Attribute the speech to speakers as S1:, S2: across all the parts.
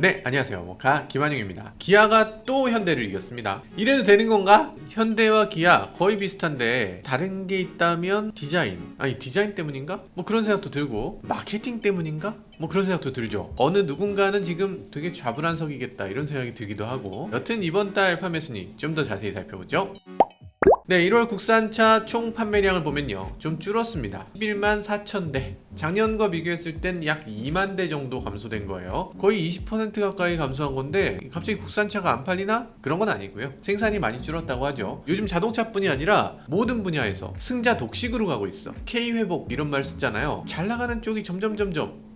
S1: 네, 안녕하세요. 모카 김한용입니다. 기아가 또 현대를 이겼습니다. 이래도 되는 건가? 현대와 기아 거의 비슷한데 다른 게 있다면 디자인 때문인가? 뭐 그런 생각도 들고, 마케팅 때문인가? 뭐 그런 생각도 들죠. 어느 누군가는 지금 되게 좌불안석이겠다 이런 생각이 들기도 하고. 여튼 이번 달 판매 순위 좀 더 자세히 살펴보죠. 네, 1월 국산차 총 판매량을 보면요, 좀 줄었습니다. 11만 4천 대. 작년과 비교했을 땐 약 2만 대 정도 감소된 거예요. 거의 20% 가까이 감소한 건데 갑자기 국산차가 안 팔리나? 그런 건 아니고요. 생산이 많이 줄었다고 하죠. 요즘 자동차뿐이 아니라 모든 분야에서 승자 독식으로 가고 있어. K회복 이런 말 쓰잖아요. 잘 나가는 쪽이 점점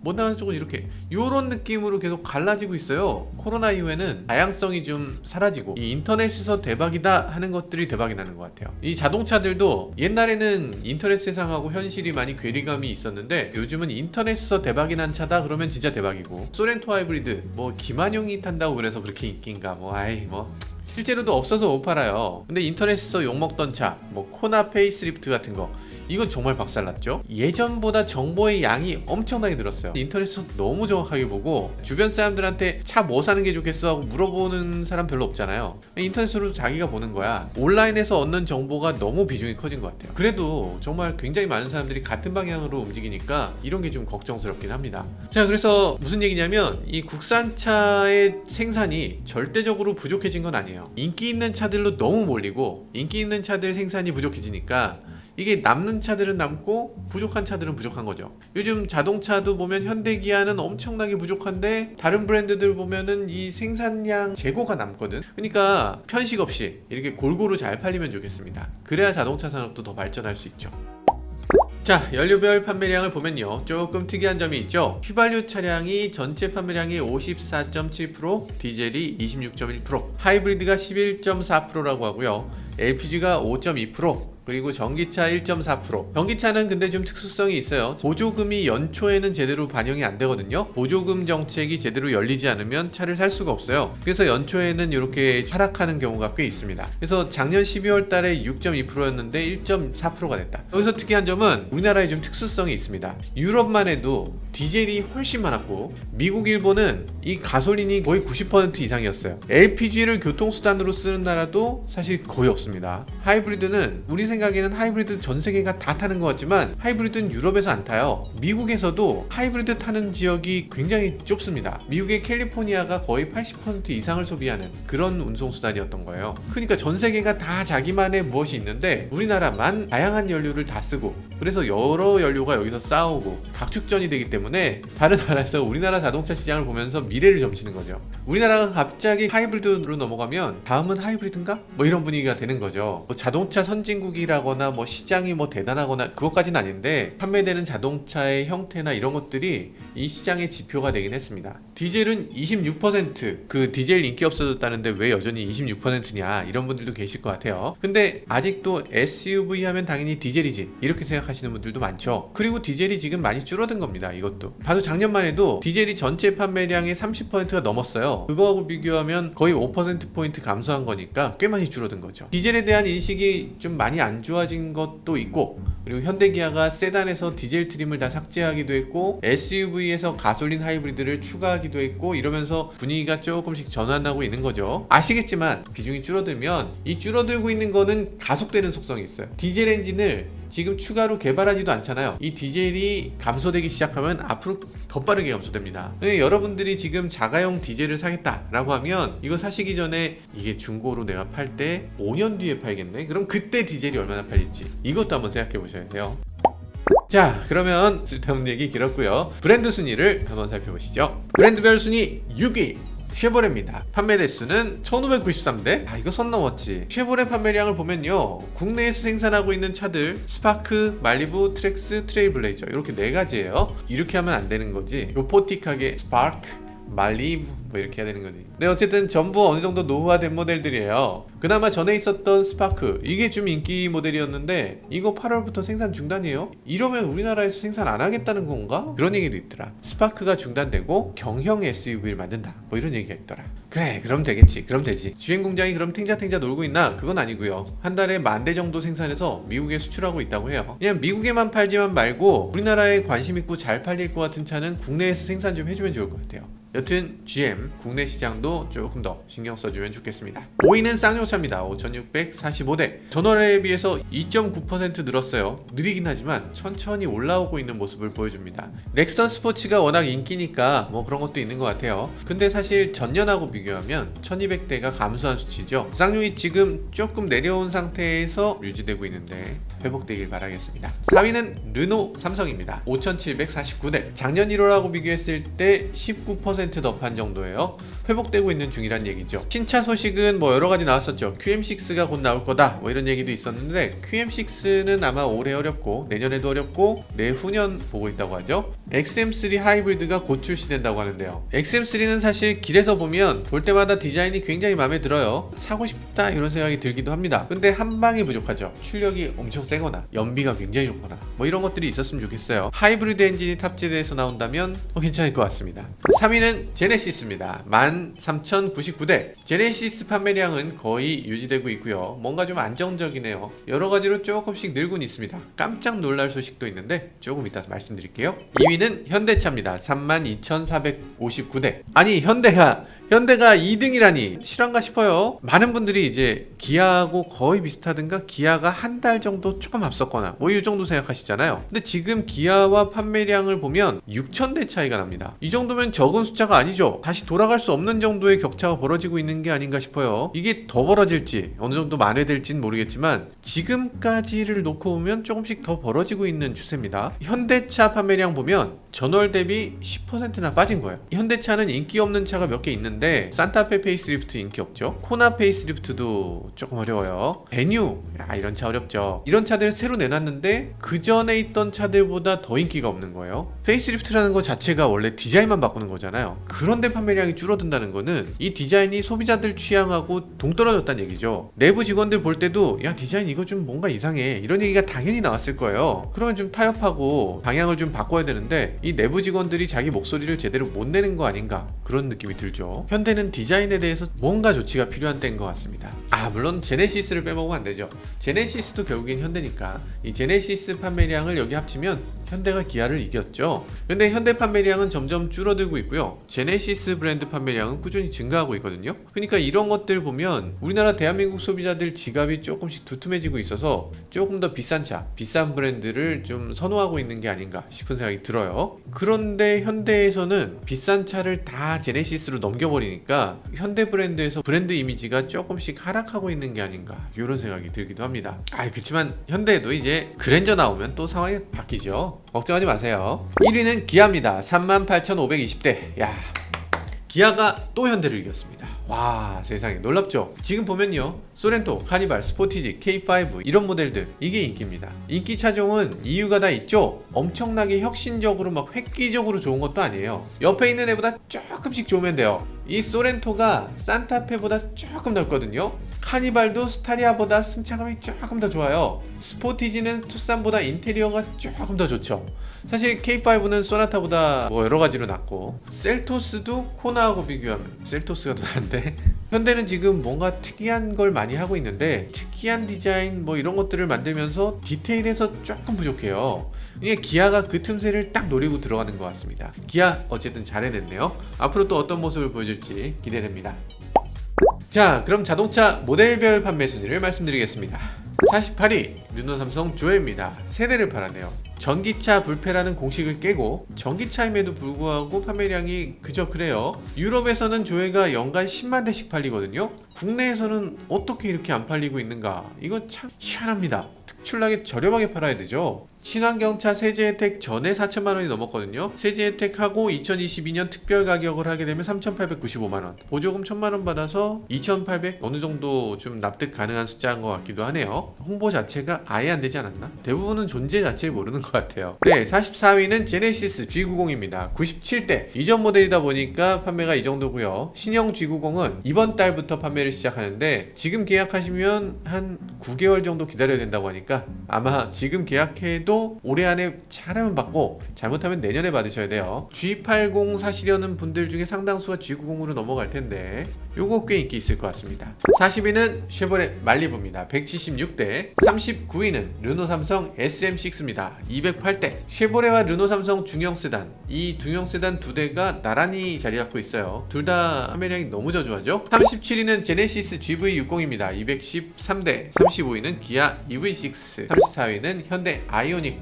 S1: 못 나가는 쪽은 이렇게 요런 느낌으로 계속 갈라지고 있어요. 코로나 이후에는 다양성이 좀 사라지고 이 인터넷에서 대박이다 하는 것들이 대박이 나는 것 같아요. 이 자동차들도 옛날에는 인터넷 세상하고 현실이 많이 괴리감이 있었는데 요즘은 인터넷에서 대박이 난 차다 그러면 진짜 대박이고, 소렌토 하이브리드 뭐 김한용이 탄다고 그래서 그렇게 인기인가 실제로도 없어서 못 팔아요. 근데 인터넷에서 욕먹던 차, 뭐 코나 페이스리프트 같은 거, 이건 정말 박살났죠. 예전보다 정보의 양이 엄청나게 늘었어요. 인터넷에서 너무 정확하게 보고 주변 사람들한테 차 뭐 사는 게 좋겠어 하고 물어보는 사람 별로 없잖아요. 인터넷으로 자기가 보는 거야. 온라인에서 얻는 정보가 너무 비중이 커진 것 같아요. 그래도 정말 굉장히 많은 사람들이 같은 방향으로 움직이니까 이런 게 좀 걱정스럽긴 합니다. 자, 그래서 무슨 얘기냐면 이 국산차의 생산이 절대적으로 부족해진 건 아니에요. 인기 있는 차들로 너무 몰리고 인기 있는 차들 생산이 부족해지니까 이게 남는 차들은 남고 부족한 차들은 부족한 거죠. 요즘 자동차도 보면 현대, 기아는 엄청나게 부족한데 다른 브랜드들 보면은 이 생산량 재고가 남거든. 그러니까 편식 없이 이렇게 골고루 잘 팔리면 좋겠습니다. 그래야 자동차 산업도 더 발전할 수 있죠. 자, 연료별 판매량을 보면요, 조금 특이한 점이 있죠. 휘발유 차량이 전체 판매량의 54.7%, 디젤이 26.1%, 하이브리드가 11.4%라고 하고요, LPG가 5.2%, 그리고 전기차 1.4%. 전기차는 근데 좀 특수성이 있어요. 보조금이 연초에는 제대로 반영이 안 되거든요. 보조금 정책이 제대로 열리지 않으면 차를 살 수가 없어요. 그래서 연초에는 이렇게 하락하는 경우가 꽤 있습니다. 그래서 작년 12월 달에 6.2%였는데 1.4%가 됐다. 여기서 특이한 점은 우리나라에 좀 특수성이 있습니다. 유럽만 해도 디젤이 훨씬 많았고 미국, 일본은 이 가솔린이 거의 90% 이상이었어요. LPG를 교통수단으로 쓰는 나라도 사실 거의 없습니다. 하이브리드는 우리 생각에는 하이브리드 전 세계가 다 타는 것 같지만 하이브리드는 유럽에서 안 타요. 미국에서도 하이브리드 타는 지역이 굉장히 좁습니다. 미국의 캘리포니아가 거의 80% 이상을 소비하는 그런 운송수단이었던 거예요. 그러니까 전 세계가 다 자기만의 무엇이 있는데 우리나라만 다양한 연료를 다 쓰고, 그래서 여러 연료가 여기서 싸우고 각축전이 되기 때문에 다른 나라에서 우리나라 자동차 시장을 보면서 미래를 점치는 거죠. 우리나라가 갑자기 하이브리드로 넘어가면 다음은 하이브리드인가? 뭐 이런 분위기가 되는 거죠. 뭐 자동차 선진국이라거나 뭐 시장이 뭐 대단하거나 그것까지는 아닌데 판매되는 자동차의 형태나 이런 것들이 이 시장의 지표가 되긴 했습니다. 디젤은 26%, 그 디젤 인기 없어졌다는데 왜 여전히 26%냐 이런 분들도 계실 것 같아요. 근데 아직도 SUV 하면 당연히 디젤이지 이렇게 생각하시는 분들도 많죠. 그리고 디젤이 지금 많이 줄어든 겁니다. 이것도 봐도 작년만 해도 디젤이 전체 판매량의 30%가 넘었어요. 그거하고 비교하면 거의 5%포인트 감소한 거니까 꽤 많이 줄어든 거죠. 디젤에 대한 인식이 좀 많이 안 좋아진 것도 있고, 그리고 현대기아가 세단에서 디젤 트림을 다 삭제하기도 했고 SUV에서 가솔린 하이브리드를 추가하기도 했고, 이러면서 분위기가 조금씩 전환하고 있는 거죠. 아시겠지만 비중이 줄어들면 이 줄어들고 있는 거는 가속되는 속성이 있어요. 디젤 엔진을 지금 추가로 개발하지도 않잖아요. 이 디젤이 감소되기 시작하면 앞으로 더 빠르게 감소됩니다. 여러분들이 지금 자가용 디젤을 사겠다라고 하면 이거 사시기 전에 이게 중고로 내가 팔 때 5년 뒤에 팔겠네? 그럼 그때 디젤이 얼마나 팔릴지 이것도 한번 생각해 보셔야 돼요. 자, 그러면 쓸데없는 얘기 길었고요. 브랜드 순위를 한번 살펴보시죠. 브랜드별 순위 6위 쉐보레입니다. 판매 대수는 1593대. 이거 선 넘었지. 쉐보레 판매량을 보면요, 국내에서 생산하고 있는 차들 스파크, 말리부, 트랙스, 트레일블레이저 이렇게 4가지예요 이렇게 하면 안 되는 거지. 요포틱하게 스파크, 말리부 뭐 이렇게 해야 되는 거지. 네, 어쨌든 전부 어느 정도 노후화된 모델들이에요. 그나마 전에 있었던 스파크, 이게 좀 인기 모델이었는데 이거 8월부터 생산 중단이에요. 이러면 우리나라에서 생산 안 하겠다는 건가? 그런 얘기도 있더라. 스파크가 중단되고 경형 SUV를 만든다 뭐 이런 얘기가 있더라. 그래, 그럼 되겠지. 그럼 되지. 주행 공장이 그럼 탱자탱자 놀고 있나? 그건 아니고요. 한 달에 10,000대 정도 생산해서 미국에 수출하고 있다고 해요. 그냥 미국에만 팔지만 말고 우리나라에 관심 있고 잘 팔릴 것 같은 차는 국내에서 생산 좀 해주면 좋을 것 같아요. 여튼 GM 국내 시장도 조금 더 신경 써주면 좋겠습니다. 5위는 쌍용차입니다. 5645대. 전월에 비해서 2.9% 늘었어요. 느리긴 하지만 천천히 올라오고 있는 모습을 보여줍니다. 렉스턴 스포츠가 워낙 인기니까 뭐 그런 것도 있는 것 같아요. 근데 사실 전년하고 비교하면 1200대가 감소한 수치죠. 쌍용이 지금 조금 내려온 상태에서 유지되고 있는데 회복되길 바라겠습니다. 4위는 르노 삼성입니다. 5749대. 작년 1월하고 비교했을 때 19% 더 판 정도예요. 회복되고 있는 중이란 얘기죠. 신차 소식은 뭐 여러가지 나왔었죠. QM6가 곧 나올 거다 뭐 이런 얘기도 있었는데 QM6는 아마 올해 어렵고 내년에도 어렵고 내후년 보고 있다고 하죠. XM3 하이브리드가 곧 출시된다고 하는데요. XM3는 사실 길에서 보면 볼 때마다 디자인이 굉장히 마음에 들어요. 사고 싶다 이런 생각이 들기도 합니다. 근데 한 방이 부족하죠. 출력이 엄청 세거나 연비가 굉장히 좋거나 뭐 이런 것들이 있었으면 좋겠어요. 하이브리드 엔진이 탑재돼서 나온다면 괜찮을 것 같습니다. 3위는 제네시스입니다. 13,099대. 제네시스 판매량은 거의 유지되고 있고요. 뭔가 좀 안정적이네요. 여러가지로 조금씩 늘고는 있습니다. 깜짝 놀랄 소식도 있는데 조금 이따 말씀드릴게요. 2위는 현대차입니다. 32,459대. 아니 현대가 2등이라니 실화인가 싶어요. 많은 분들이 이제 기아하고 거의 비슷하든가 기아가 한 달 정도 조금 앞섰거나 뭐 이 정도 생각하시잖아요. 근데 지금 기아와 판매량을 보면 6,000대 차이가 납니다. 이 정도면 적은 숫자가 아니죠. 다시 돌아갈 수 없는 정도의 격차가 벌어지고 있는 게 아닌가 싶어요. 이게 더 벌어질지 어느 정도 만회될지는 모르겠지만 지금까지를 놓고 보면 조금씩 더 벌어지고 있는 추세입니다. 현대차 판매량 보면 전월 대비 10%나 빠진 거예요. 현대차는 인기 없는 차가 몇 개 있는데 산타페 페이스리프트 인기 없죠. 코나 페이스리프트도 조금 어려워요. 베뉴 이런 차 어렵죠. 이런 차들 새로 내놨는데 그 전에 있던 차들보다 더 인기가 없는 거예요. 페이스리프트라는 거 자체가 원래 디자인만 바꾸는 거잖아요. 그런데 판매량이 줄어든다는 거는 이 디자인이 소비자들 취향하고 동떨어졌다는 얘기죠. 내부 직원들 볼 때도 야 디자인 이거 좀 뭔가 이상해 이런 얘기가 당연히 나왔을 거예요. 그러면 좀 타협하고 방향을 좀 바꿔야 되는데 이 내부 직원들이 자기 목소리를 제대로 못 내는 거 아닌가 그런 느낌이 들죠. 현대는 디자인에 대해서 뭔가 조치가 필요한 때인 것 같습니다. 물론 제네시스를 빼먹으면 안 되죠. 제네시스도 결국엔 현대니까 이 제네시스 판매량을 여기 합치면 현대가 기아를 이겼죠. 근데 현대 판매량은 점점 줄어들고 있고요. 제네시스 브랜드 판매량은 꾸준히 증가하고 있거든요. 그러니까 이런 것들 보면 우리나라 대한민국 소비자들 지갑이 조금씩 두툼해지고 있어서 조금 더 비싼 차, 비싼 브랜드를 좀 선호하고 있는 게 아닌가 싶은 생각이 들어요. 그런데 현대에서는 비싼 차를 다 제네시스로 넘겨버리니까 현대 브랜드에서 브랜드 이미지가 조금씩 하락하고 있는 게 아닌가 이런 생각이 들기도 합니다. 그렇지만 현대에도 이제 그랜저 나오면 또 상황이 바뀌죠. 걱정하지 마세요. 1위는 기아입니다. 38,520대. 기아가 또 현대를 이겼습니다. 와 세상에 놀랍죠. 지금 보면요 소렌토, 카니발, 스포티지, K5 이런 모델들 이게 인기입니다. 인기 차종은 이유가 다 있죠. 엄청나게 혁신적으로 막 획기적으로 좋은 것도 아니에요. 옆에 있는 애보다 조금씩 좋으면 돼요. 이 소렌토가 산타페보다 조금 넓거든요. 카니발도 스타리아보다 승차감이 조금 더 좋아요. 스포티지는 투싼보다 인테리어가 조금 더 좋죠. 사실 K5는 소나타보다 뭐 여러가지로 낫고 셀토스도 코나하고 비교하면 셀토스가 더 나은데 현대는 지금 뭔가 특이한 걸 많이 하고 있는데 특이한 디자인 뭐 이런 것들을 만들면서 디테일에서 조금 부족해요. 이게 기아가 그 틈새를 딱 노리고 들어가는 것 같습니다. 기아 어쨌든 잘 해냈네요. 앞으로 또 어떤 모습을 보여줄지 기대됩니다. 자 그럼 자동차 모델별 판매 순위를 말씀드리겠습니다. 48위 르노 삼성 조에입니다. 세대를 팔았네요. 전기차 불패라는 공식을 깨고 전기차임에도 불구하고 판매량이 그저 그래요. 유럽에서는 조에가 연간 10만 대씩 팔리거든요. 국내에서는 어떻게 이렇게 안 팔리고 있는가 이거 참 희한합니다. 특출나게 저렴하게 팔아야 되죠. 친환경차 세제 혜택 전에 4천만 원이 넘었거든요. 세제 혜택하고 2022년 특별 가격을 하게 되면 3,895만 원. 보조금 1,000만 원 받아서 2,800 어느 정도 좀 납득 가능한 숫자인 것 같기도 하네요. 홍보 자체가 아예 안 되지 않았나? 대부분은 존재 자체를 모르는 것 같아요. 네, 44위는 제네시스 G90입니다. 97대. 이전 모델이다 보니까 판매가 이 정도고요. 신형 G90은 이번 달부터 판매를 시작하는데 지금 계약하시면 한 9개월 정도 기다려야 된다고 하니까 아마 지금 계약해도 올해 안에 잘하면 받고 잘못하면 내년에 받으셔야 돼요. G80 사시려는 분들 중에 상당수가 G90으로 넘어갈 텐데 요거 꽤 인기 있을 것 같습니다. 40위는 쉐보레 말리부입니다. 176대. 39위는 르노 삼성 SM6입니다. 208대. 쉐보레와 르노 삼성 중형 세단, 이 중형 세단 두 대가 나란히 자리 잡고 있어요. 둘 다 판매량이 너무 저조하죠. 37위는 제네시스 GV60입니다. 213대. 35위는 기아 EV6, 34위는 현대 아이오닉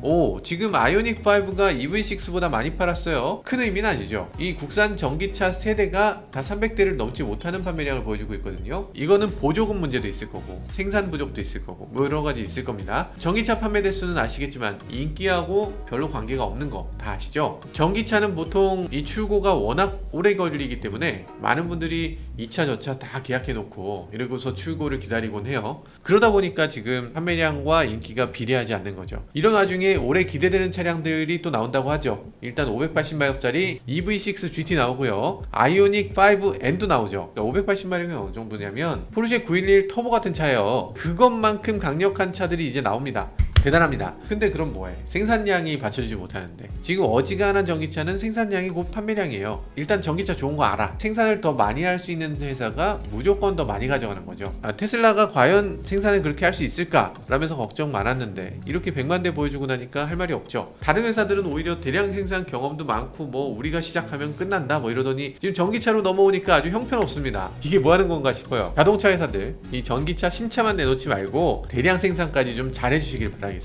S1: 5. 지금 아이오닉 5가 EV6보다 많이 팔았어요. 큰 의미는 아니죠. 이 국산 전기차 세대가 다 300대를 넘지 못하는 판매량을 보여주고 있거든요. 이거는 보조금 문제도 있을 거고 생산 부족도 있을 거고 뭐 여러 가지 있을 겁니다. 전기차 판매 대수는 아시겠지만 인기하고 별로 관계가 없는 거 다 아시죠? 전기차는 보통 이 출고가 워낙 오래 걸리기 때문에 많은 분들이 2차 저차 다 계약해 놓고 이러고서 출고를 기다리곤 해요. 그러다 보니까 지금 판매량과 인기가 비례하지 않는 거죠. 이런 와중에 올해 기대되는 차량들이 또 나온다고 하죠. 일단 580마력짜리 EV6 GT 나오고요. 아이오닉 5N도 나오죠. 580마력이 어느 정도냐면 포르쉐 911 터보 같은 차예요. 그것만큼 강력한 차들이 이제 나옵니다. 대단합니다. 근데 그럼 뭐해? 생산량이 받쳐주지 못하는데. 지금 어지간한 전기차는 생산량이 곧 판매량이에요. 일단 전기차 좋은 거 알아. 생산을 더 많이 할 수 있는 회사가 무조건 더 많이 가져가는 거죠. 테슬라가 과연 생산을 그렇게 할 수 있을까? 라면서 걱정 많았는데 이렇게 100만 대 보여주고 나니까 할 말이 없죠. 다른 회사들은 오히려 대량 생산 경험도 많고 뭐 우리가 시작하면 끝난다 뭐 이러더니 지금 전기차로 넘어오니까 아주 형편없습니다. 이게 뭐 하는 건가 싶어요. 자동차 회사들 이 전기차 신차만 내놓지 말고 대량 생산까지 좀 잘해주시길 바라겠습니다.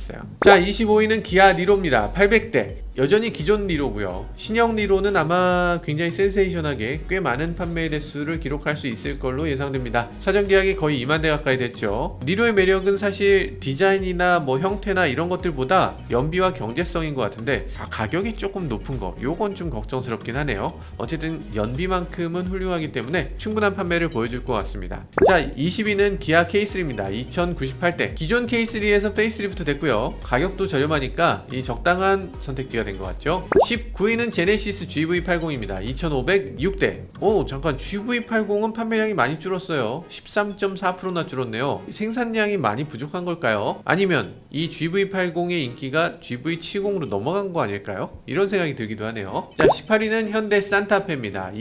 S1: 자, 25위는 기아 니로입니다. 800대. 여전히 기존 니로고요. 신형 니로는 아마 굉장히 센세이션하게 꽤 많은 판매 대수를 기록할 수 있을 걸로 예상됩니다. 사전 계약이 거의 2만 대 가까이 됐죠. 니로의 매력은 사실 디자인이나 뭐 형태나 이런 것들보다 연비와 경제성인 것 같은데 가격이 조금 높은 거 요건 좀 걱정스럽긴 하네요. 어쨌든 연비만큼은 훌륭하기 때문에 충분한 판매를 보여줄 것 같습니다. 자, 20위는 기아 K3입니다. 2098대. 기존 K3에서 페이스리프트 됐고요. 가격도 저렴하니까 이 적당한 선택지가 된 것 같죠. 19위는 제네시스 GV80입니다. 2506대. 잠깐 GV80은 판매량이 많이 줄었어요. 13.4%나 줄었네요. 생산량이 많이 부족한 걸까요? 아니면 이 GV80의 인기가 GV70으로 넘어간 거 아닐까요? 이런 생각이 들기도 하네요. 자, 18위는 현대 산타페입니다.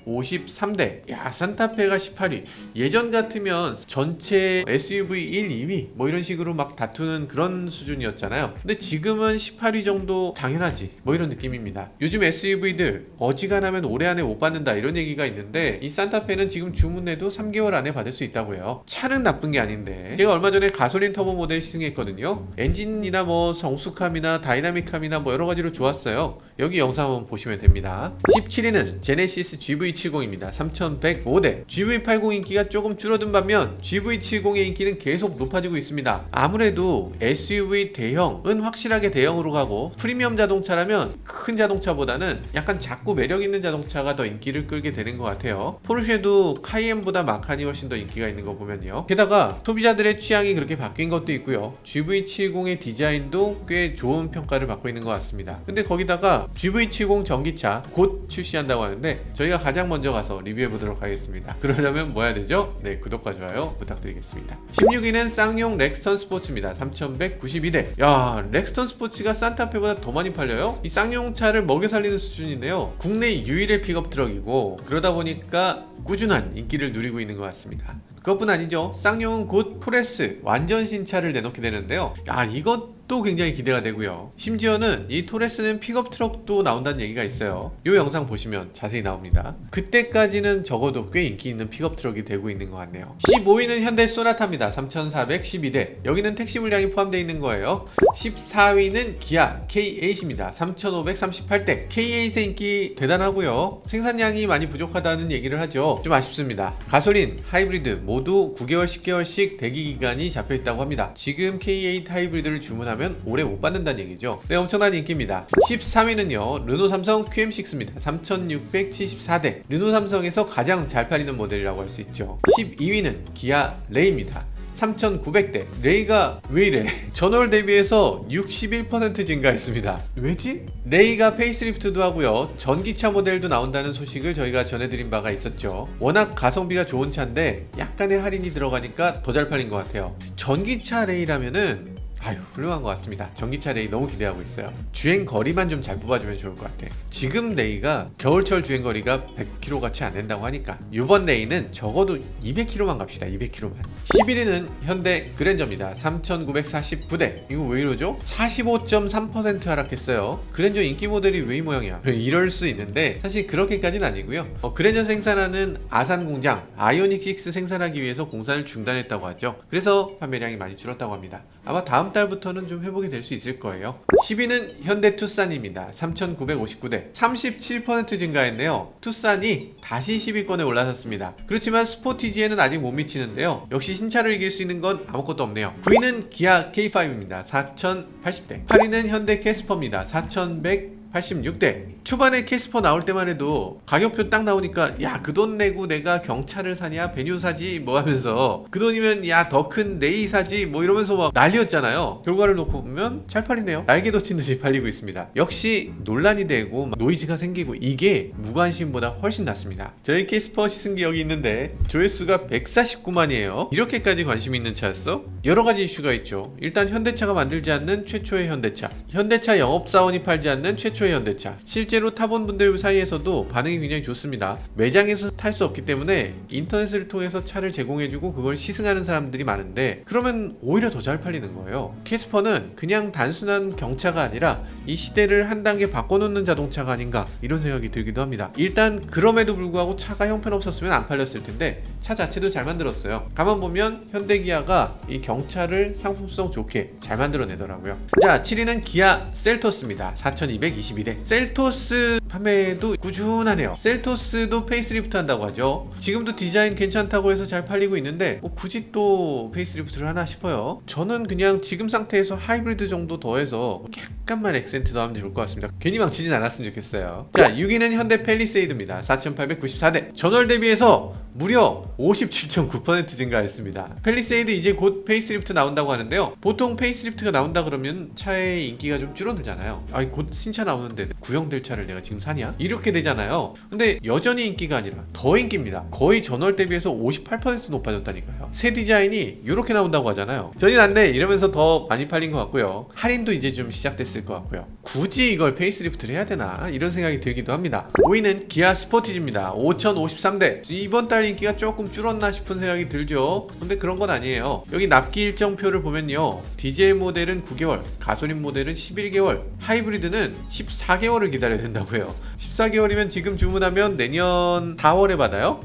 S1: 2853대. 야, 산타페가 18위. 예전 같으면 전체 SUV 1, 2위 뭐 이런 식으로 막 다투는 그런 수준이었잖아요. 근데 지금은 18위 정도 당연하지 뭐 이런 느낌입니다. 요즘 SUV들 어지간하면 올해 안에 못 받는다 이런 얘기가 있는데 이 산타페는 지금 주문해도 3개월 안에 받을 수 있다고요. 차는 나쁜 게 아닌데 제가 얼마 전에 가솔린 터보 모델 시승했거든요. 엔진이나 뭐 성숙함이나 다이나믹함이나 뭐 여러 가지로 좋았어요. 여기 영상 한번 보시면 됩니다. 17위는 제네시스 GV70입니다. 3105대. GV80 인기가 조금 줄어든 반면 GV70의 인기는 계속 높아지고 있습니다. 아무래도 SUV 대형은 확실하게 대형으로 가고 프리미엄 자동차라면 큰 자동차보다는 약간 작고 매력 있는 자동차가 더 인기를 끌게 되는 것 같아요. 포르쉐도 카이엔보다 마칸이 훨씬 더 인기가 있는 거 보면요. 게다가 소비자들의 취향이 그렇게 바뀐 것도 있고요. GV70의 디자인도 꽤 좋은 평가를 받고 있는 것 같습니다. 근데 거기다가 GV70 전기차 곧 출시한다고 하는데 저희가 가장 먼저 가서 리뷰해 보도록 하겠습니다. 그러려면 뭐 해야 되죠? 네, 구독과 좋아요 부탁드리겠습니다. 16위는 쌍용 렉스턴 스포츠입니다. 3192대. 야, 렉스턴 스포츠가 산타페보다 더 많이 팔려요? 이 쌍용차를 먹여 살리는 수준인데요. 국내 유일의 픽업 트럭이고 그러다 보니까 꾸준한 인기를 누리고 있는 것 같습니다. 그것뿐 아니죠. 쌍용은 곧 토레스 완전 신차를 내놓게 되는데요. 야, 이것도 굉장히 기대가 되고요. 심지어는 이 토레스는 픽업 트럭도 나온다는 얘기가 있어요. 이 영상 보시면 자세히 나옵니다. 그때까지는 적어도 꽤 인기 있는 픽업 트럭이 되고 있는 것 같네요. 15위는 현대 소나타입니다. 3412대. 여기는 택시 물량이 포함되어 있는 거예요. 14위는 기아 K8입니다. 3538대. K8의 인기 대단하고요. 생산량이 많이 부족하다는 얘기를 하죠. 좀 아쉽습니다. 가솔린, 하이브리드 모두 9개월, 10개월씩 대기 기간이 잡혀 있다고 합니다. 지금 K8 하이브리드를 주문하면 올해 못 받는다는 얘기죠. 네, 엄청난 인기입니다. 13위는요 르노 삼성 QM6입니다. 3674대. 르노 삼성에서 가장 잘 팔리는 모델이라고 할 수 있죠. 12위는 기아 레이입니다. 3900대. 레이가 왜 이래? 전월 대비해서 61% 증가했습니다. 왜지? 레이가 페이스리프트도 하고요. 전기차 모델도 나온다는 소식을 저희가 전해드린 바가 있었죠. 워낙 가성비가 좋은 차인데 약간의 할인이 들어가니까 더 잘 팔린 것 같아요. 전기차 레이라면은 아유, 훌륭한 것 같습니다. 전기차 레이 너무 기대하고 있어요. 주행 거리만 좀 잘 뽑아주면 좋을 것 같아. 지금 레이가 겨울철 주행 거리가 100km 같이 안 된다고 하니까 이번 레이는 적어도 200km만 갑시다. 200km만. 11위는 현대 그랜저입니다. 3,949대. 이거 왜 이러죠? 45.3% 하락했어요. 그랜저 인기 모델이 왜 이 모양이야? 이럴 수 있는데 사실 그렇게까지는 아니고요. 그랜저 생산하는 아산 공장 아이오닉 6 생산하기 위해서 공사를 중단했다고 하죠. 그래서 판매량이 많이 줄었다고 합니다. 아마 다음 달부터는 좀 회복이 될 수 있을 거예요. 10위는 현대 투싼입니다. 3,959대. 37% 증가했네요. 투싼이 다시 10위권에 올라섰습니다. 그렇지만 스포티지에는 아직 못 미치는데요. 역시 신차를 이길 수 있는 건 아무것도 없네요. 9위는 기아 K5입니다. 4,080대. 8위는 현대 캐스퍼입니다. 4,186대. 초반에 캐스퍼 나올 때만 해도 가격표 딱 나오니까 야, 그 돈 내고 내가 경차를 사냐 베뉴 사지 뭐 하면서 그 돈이면 야, 더 큰 레이 사지 뭐 이러면서 막 난리였잖아요. 결과를 놓고 보면 잘 팔리네요. 날개 돋친 듯이 팔리고 있습니다. 역시 논란이 되고 노이즈가 생기고 이게 무관심보다 훨씬 낫습니다. 저희 캐스퍼 시승기 여기 있는데 조회수가 149만이에요 이렇게까지 관심 있는 차였어? 여러가지 이슈가 있죠. 일단 현대차가 만들지 않는 최초의 현대차, 현대차 영업사원이 팔지 않는 최초의 현대차. 실제로 타본 분들 사이에서도 반응이 굉장히 좋습니다. 매장에서 탈 수 없기 때문에 인터넷을 통해서 차를 제공해주고 그걸 시승하는 사람들이 많은데 그러면 오히려 더 잘 팔리는 거예요. 캐스퍼는 그냥 단순한 경차가 아니라 이 시대를 한 단계 바꿔놓는 자동차가 아닌가 이런 생각이 들기도 합니다. 일단 그럼에도 불구하고 차가 형편없었으면 안 팔렸을 텐데 차 자체도 잘 만들었어요. 가만 보면 현대기아가 이 경차를 상품성 좋게 잘 만들어내더라고요. 자, 7위는 기아 셀토스입니다. 4,222대. 셀토스 판매도 꾸준하네요. 셀토스도 페이스리프트 한다고 하죠. 지금도 디자인 괜찮다고 해서 잘 팔리고 있는데 굳이 또 페이스리프트를 하나 싶어요. 저는 그냥 지금 상태에서 하이브리드 정도 더해서 약간만 액센트 더하면 좋을 것 같습니다. 괜히 망치진 않았으면 좋겠어요. 자, 6위는 현대 펠리세이드입니다. 4,894대. 전월 대비해서 무려 57.9% 증가했습니다. 펠리세이드 이제 곧 페이스리프트 나온다고 하는데요. 보통 페이스리프트가 나온다 그러면 차의 인기가 좀 줄어들잖아요. 아니, 곧 신차 나오는데 구형될 차를 내가 지금 사냐? 이렇게 되잖아요. 근데 여전히 인기가 아니라 더 인기입니다. 거의 전월 대비해서 58% 높아졌다니까요. 새 디자인이 이렇게 나온다고 하잖아요. 전이 낫네 이러면서 더 많이 팔린 것 같고요. 할인도 이제 좀 시작됐을 것 같고요. 굳이 이걸 페이스리프트를 해야 되나? 이런 생각이 들기도 합니다. 5위는 기아 스포티지입니다. 5,053대. 이번 달 인기가 조금 줄었나 싶은 생각이 들죠. 근데 그런 건 아니에요. 여기 납기 일정표를 보면요, 디젤 모델은 9개월, 가솔린 모델은 11개월, 하이브리드는 14개월을 기다려야 된다고요. 14개월이면 지금 주문하면 내년 4월에 받아요?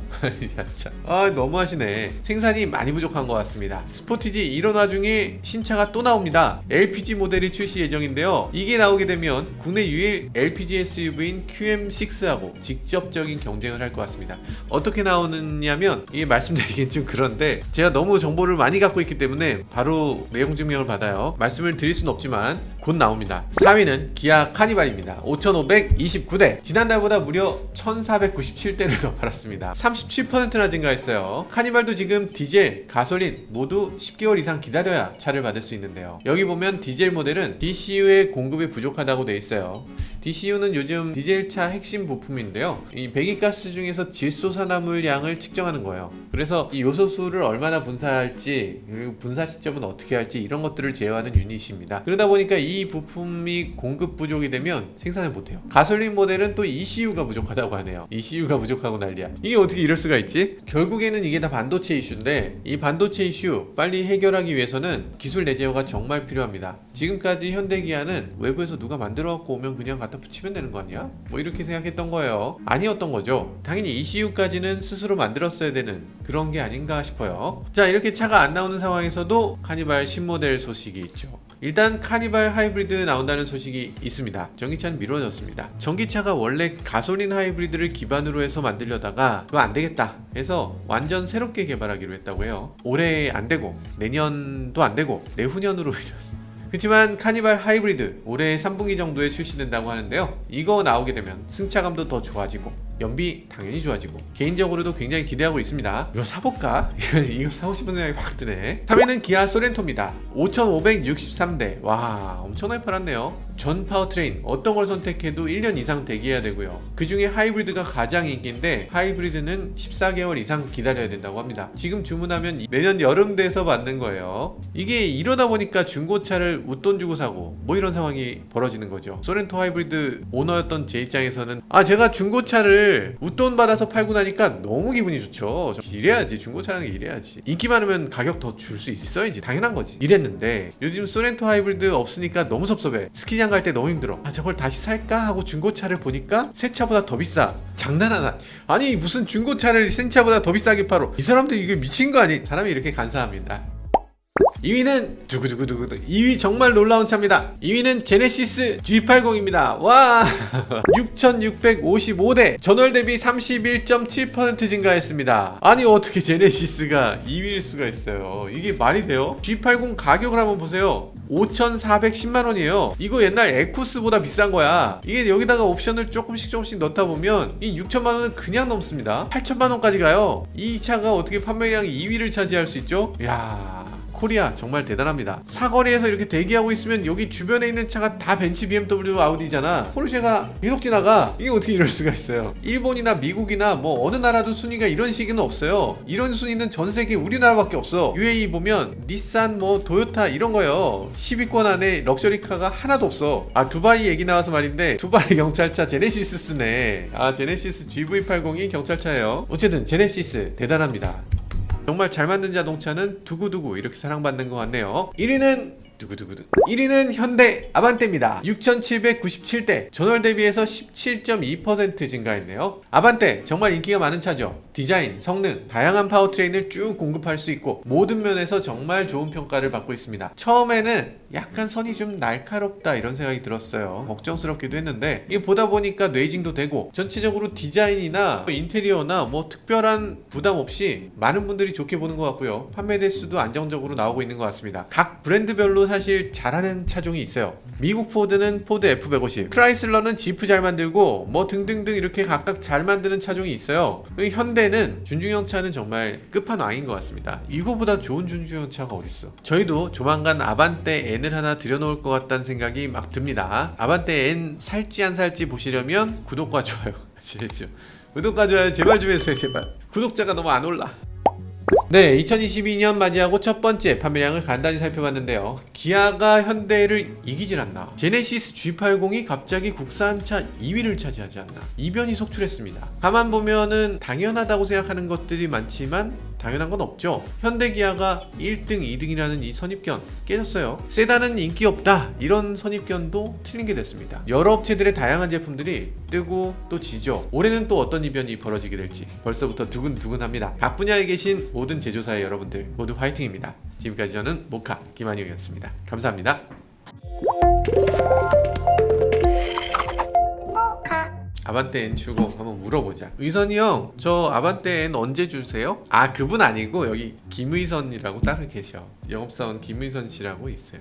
S1: 아, 너무하시네. 생산이 많이 부족한 것 같습니다. 스포티지 이런 와중에 신차가 또 나옵니다. LPG 모델이 출시 예정인데요. 이게 나오게 되면 국내 유일 LPG SUV인 QM6하고 직접적인 경쟁을 할 것 같습니다. 어떻게 나오느냐면 이게 말씀드리긴 좀 그런데 제가 너무 정보를 많이 갖고 있기 때문에 바로 내용 증명을 받아요. 말씀을 드릴 수는 없지만 곧 나옵니다. 4위는 기아 카니발입니다. 5,529대. 지난달보다 무려 1,497대를 더 팔았습니다. 37%나 증가했어요. 카니발도 지금 디젤, 가솔린 모두 10개월 이상 기다려야 차를 받을 수 있는데요. 여기 보면 디젤 모델은 DCU의 공급이 부족하다고 돼 있어요. DCU는 요즘 디젤차 핵심 부품인데요. 이 배기가스 중에서 질소산화물 양을 측정하는 거예요. 그래서 이 요소수를 얼마나 분사할지, 그리고 분사 시점은 어떻게 할지 이런 것들을 제어하는 유닛입니다. 그러다 보니까 이 부품이 공급 부족이 되면 생산을 못해요. 가솔린 모델은 또 ECU가 부족하다고 하네요. ECU가 부족하고 난리야. 이게 어떻게 이럴 수가 있지? 결국에는 이게 다 반도체 이슈인데 이 반도체 이슈 빨리 해결하기 위해서는 기술 내재화가 정말 필요합니다. 지금까지 현대기아는 외부에서 누가 만들어 갖고 오면 그냥 갖다 붙이면 되는 거 아니야? 뭐 이렇게 생각했던 거예요. 아니었던 거죠. 당연히 ECU까지는 스스로 만들었어야 되는 그런 게 아닌가 싶어요. 자, 이렇게 차가 안 나오는 상황에서도 카니발 신모델 소식이 있죠. 일단 카니발 하이브리드 나온다는 소식이 있습니다. 전기차는 미뤄졌습니다. 전기차가 원래 가솔린 하이브리드를 기반으로 해서 만들려다가 그거 안 되겠다 해서 완전 새롭게 개발하기로 했다고 해요. 올해 안 되고 내년도 안 되고 내후년으로 그렇지만 카니발 하이브리드 올해 3분기 정도에 출시된다고 하는데요. 이거 나오게 되면 승차감도 더 좋아지고 연비 당연히 좋아지고 개인적으로도 굉장히 기대하고 있습니다. 이거 사볼까? 이거 사고 싶은 생각이 확 드네. 3위는 기아 소렌토입니다. 5,563대. 와, 엄청나게 팔았네요. 전 파워트레인 어떤 걸 선택해도 1년 이상 대기해야 되고요. 그 중에 하이브리드가 가장 인기인데 하이브리드는 14개월 이상 기다려야 된다고 합니다. 지금 주문하면 내년 여름 돼서 받는 거예요. 이게 이러다 보니까 중고차를 웃돈 주고 사고 뭐 이런 상황이 벌어지는 거죠. 소렌토 하이브리드 오너였던 제 입장에서는 제가 중고차를 웃돈 받아서 팔고 나니까 너무 기분이 좋죠. 이래야지, 중고차라는 게 이래야지. 인기 많으면 가격 더 줄 수 있어야지, 당연한 거지. 이랬는데 요즘 소렌토 하이브리드 없으니까 너무 섭섭해. 스키장 갈 때 너무 힘들어. 저걸 다시 살까 하고 중고차를 보니까 새 차보다 더 비싸. 장난하나? 아니 무슨 중고차를 새 차보다 더 비싸게 팔어. 이 사람들 이게 미친 거 아니? 사람이 이렇게 간사합니다. 2위는 두구두구두구. 2위 정말 놀라운 차입니다. 2위는 제네시스 G80입니다. 와, 6,655대. 전월 대비 31.7% 증가했습니다. 아니 어떻게 제네시스가 2위일 수가 있어요? 이게 말이 돼요? G80 가격을 한번 보세요. 5,410만 원이에요. 이거 옛날 에쿠스보다 비싼 거야. 이게 여기다가 옵션을 조금씩 넣다 보면 이 6천만 원은 그냥 넘습니다. 8천만 원까지 가요. 이 차가 어떻게 판매량 2위를 차지할 수 있죠? 야, 코리아 정말 대단합니다. 사거리에서 이렇게 대기하고 있으면 여기 주변에 있는 차가 다 벤츠, BMW, 아우디잖아. 포르쉐가 계속 지나가. 이게 어떻게 이럴 수가 있어요? 일본이나 미국이나 뭐 어느 나라도 순위가 이런 식은 없어요. 이런 순위는 전 세계 우리나라밖에 없어. UAE 보면 닛산, 뭐 도요타 이런 거요. 10위권 안에 럭셔리카가 하나도 없어. 두바이 얘기 나와서 말인데 두바이 경찰차 제네시스 쓰네. 제네시스 GV80이 경찰차예요. 어쨌든 제네시스 대단합니다. 정말 잘 만든 자동차는 두구두구 이렇게 사랑받는 것 같네요. 1위는 현대 아반떼입니다. 6,797대. 전월 대비해서 17.2% 증가했네요. 아반떼 정말 인기가 많은 차죠. 디자인, 성능, 다양한 파워트레인을 쭉 공급할 수 있고 모든 면에서 정말 좋은 평가를 받고 있습니다. 처음에는 약간 선이 좀 날카롭다 이런 생각이 들었어요. 걱정스럽기도 했는데 이게 보다 보니까 뇌징도 되고 전체적으로 디자인이나 인테리어나 뭐 특별한 부담 없이 많은 분들이 좋게 보는 것 같고요. 판매 대수도 안정적으로 나오고 있는 것 같습니다. 각 브랜드별로 사실 잘하는 차종이 있어요. 미국 포드는 포드 F150, 크라이슬러는 지프 잘 만들고 뭐 등등등 이렇게 각각 잘 만드는 차종이 있어요. 현대는 준중형 차는 정말 끝판왕인 것 같습니다. 이거보다 좋은 준중형 차가 어딨어. 저희도 조만간 아반떼 N을 하나 들여놓을 것 같다는 생각이 막 듭니다. 아반떼 N 살지 안 살지 보시려면 구독과 좋아요 아시겠죠? 구독과 좋아요 제발 좀 해주세요. 제발. 구독자가 너무 안 올라. 네, 2022년 맞이하고 첫 번째 판매량을 간단히 살펴봤는데요. 기아가 현대를 이기질 않나. 제네시스 G80이 갑자기 국산차 2위를 차지하지 않나. 이변이 속출했습니다. 가만 보면은 당연하다고 생각하는 것들이 많지만 당연한 건 없죠. 현대 기아가 1등, 2등이라는 이 선입견 깨졌어요. 세단은 인기 없다 이런 선입견도 틀린 게 됐습니다. 여러 업체들의 다양한 제품들이 뜨고 또 지죠. 올해는 또 어떤 이변이 벌어지게 될지 벌써부터 두근두근합니다. 각 분야에 계신 모든 제조사의 여러분들 모두 화이팅입니다. 지금까지 저는 모카 김한용이었습니다. 감사합니다. 아반떼 N 출고 한번 물어보자. 의선이 형, 저 아반떼 N 언제 주세요? 그분 아니고 여기 김의선이라고 따로 계셔. 영업사원 김의선 씨라고 있어요.